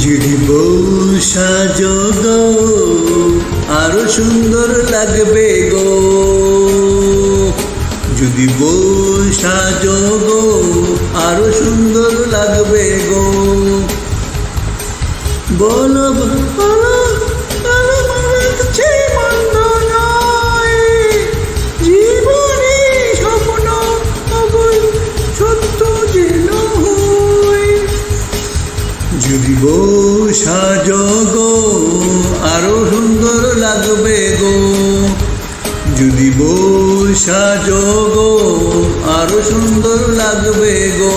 যদি বউ সাজো গো আরো সুন্দর লাগবে গো, যদি বউ সাজো গো আরো সুন্দর লাগবে গো। বলো বলো জীবনে স্বপ্ন সত্য যেন হয়। যদি বউ সাজো গো আরো সুন্দর লাগবে গো, যদি বউ সাজো গো আরো সুন্দর লাগবে গো।